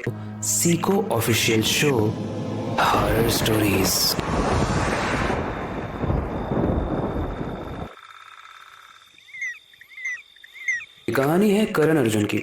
Seiko official show horror stories. कहानी है करण अर्जुन की।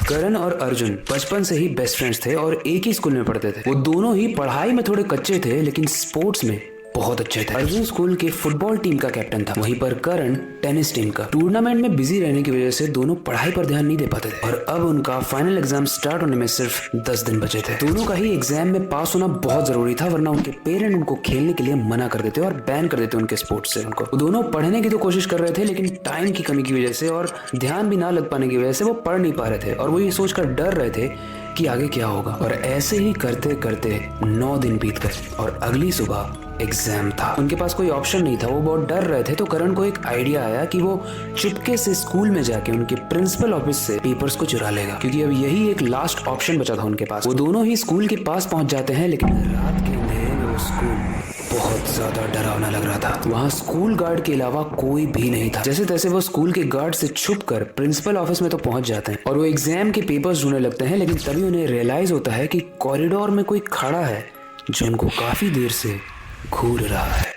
करण और अर्जुन बचपन से ही बेस्ट फ्रेंड्स थे और एक ही स्कूल में पढ़ते थे। वो दोनों ही पढ़ाई में थोड़े कच्चे थे लेकिन स्पोर्ट्स में बहुत अच्छे थे। अर्जुन स्कूल के फुटबॉल टीम का कैप्टन था, वहीं पर करण टेनिस टीम का। टूर्नामेंट में बिजी रहने की वजह से दोनों पढ़ाई पर ध्यान नहीं दे पाते थे और अब उनका फाइनल एग्जाम स्टार्ट होने में सिर्फ 10 दिन बचे थे। दोनों का ही एग्जाम में पास होना बहुत जरूरी था, वरना उनके पेरेंट उनको खेलने के लिए मना कर देते और बैन कर देते उनके स्पोर्ट्स से। उनको दोनों पढ़ने की तो कोशिश कर रहे थे लेकिन टाइम की कमी की वजह से और ध्यान भी ना लग पाने की वजह से वो पढ़ नहीं पा रहे थे और वो ये सोचकर डर रहे थे कि आगे क्या होगा। और ऐसे ही करते करते 9 दिन बीत गए और अगली सुबह एग्जाम था। उनके पास कोई ऑप्शन नहीं था, वो बहुत डर रहे थे। तो करण को एक आइडिया आया कि वो चुपके से स्कूल में जाके उनके प्रिंसिपल ऑफिस से पेपर्स को चुरा लेगा, क्योंकि अब यही एक लास्ट ऑप्शन बचा था उनके पास। वो दोनों ही स्कूल के पास पहुंच जाते हैं लेकिन रात के अंधेरे में वो स्कूल बहुत ज्यादा डरावना लग रहा था। वहाँ स्कूल गार्ड के अलावा कोई भी नहीं था। जैसे तैसे वो स्कूल के गार्ड से छुपकर प्रिंसिपल ऑफिस में तो पहुंच जाते हैं और वो एग्जाम के पेपर्स ढूंढने लगते हैं, लेकिन तभी उन्हें रियलाइज होता है कि कॉरिडोर में कोई खड़ा है जो उनको काफी देर से घूर रहा है।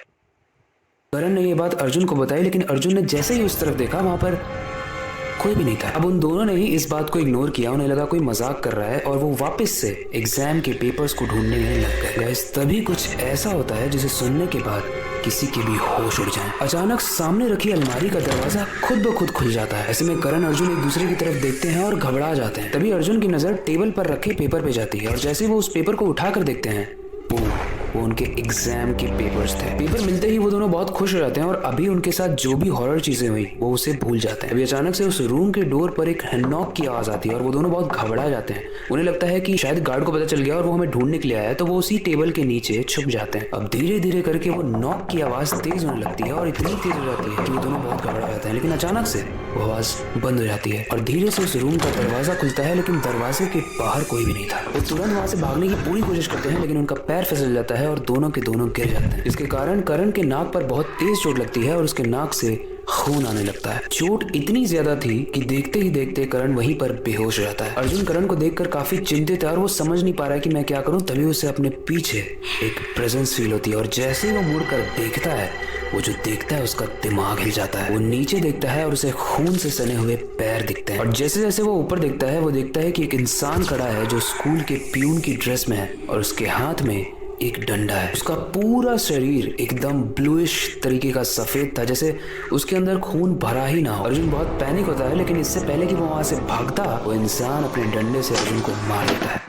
करण ने ये बात अर्जुन को बताई, लेकिन अर्जुन ने जैसे ही उस तरफ देखा वहां पर कोई भी नहीं था। अब उन दोनों ने ही इस बात को इग्नोर किया, उन्हें लगा कोई मजाक कर रहा है और वो वापस से एग्जाम के पेपर्स को ढूंढने में लग गए। गाइस, तभी कुछ ऐसा होता है जिसे सुनने के बाद किसी के भी होश उड़ जाए। अचानक सामने रखी अलमारी का दरवाजा खुद ब खुद खुल जाता है। ऐसे में करण अर्जुन एक दूसरे की तरफ देखते हैं और घबरा जाते हैं। तभी अर्जुन की नजर टेबल पर रखे पेपर पे जाती है और जैसे वो उस पेपर को उठाकर देखते हैं, वो उनके एग्जाम के पेपर्स थे। पेपर मिलते ही वो दोनों बहुत खुश हो जाते हैं और अभी उनके साथ जो भी हॉरर चीजें हुई वो उसे भूल जाते हैं। अभी अचानक से उस रूम के डोर पर एक नॉक की आवाज आती है और वो दोनों बहुत घबरा जाते हैं। उन्हें लगता है कि शायद गार्ड को पता चल गया और वो हमें ढूंढने के लिए आया है, तो वो उसी टेबल के नीचे छुप जाते हैं। अब धीरे धीरे करके वो नॉक की आवाज तेज होने लगती है और इतनी तेज हो जाती है कि वो दोनों बहुत घबरा जाते हैं। लेकिन अचानक से वो आवाज बंद हो जाती है और धीरे से उस रूम का दरवाजा खुलता है, लेकिन दरवाजे के बाहर कोई भी नहीं था। वो तुरंत वहां से भागने की पूरी कोशिश करते हैं, लेकिन उनका पैर फिसल जाता है और दोनों के दोनों गिर जाते हैं, जिसके कारण करण के नाक पर बहुत तेज चोट लगती है और उसके नाक से खून आने लगता है। चोट इतनी ज्यादा थी कि देखते ही देखते करण वहीं पर बेहोश हो जाता है। अर्जुन करण को देखकर काफी चिंतित है और वो समझ नहीं पा रहा है कि मैं क्या करूं। तभी उसे अपने पीछे एक प्रेजेंस फील होती है और जैसे ही वो मुड़कर देखता है, वो जो देखता है उसका दिमाग हिल जाता है। वो नीचे देखता है और उसे खून से सने हुए पैर दिखते हैं और जैसे जैसे वो ऊपर देखता है, वो देखता है कि एक इंसान खड़ा है जो स्कूल के प्यून की ड्रेस में है और उसके हाथ में एक डंडा है। उसका पूरा शरीर एकदम ब्लूइश तरीके का सफेद था, जैसे उसके अंदर खून भरा ही ना हो। अर्जुन बहुत पैनिक होता है, लेकिन इससे पहले कि वो वहां से भागता, वो इंसान अपने डंडे से अर्जुन को मार देता है।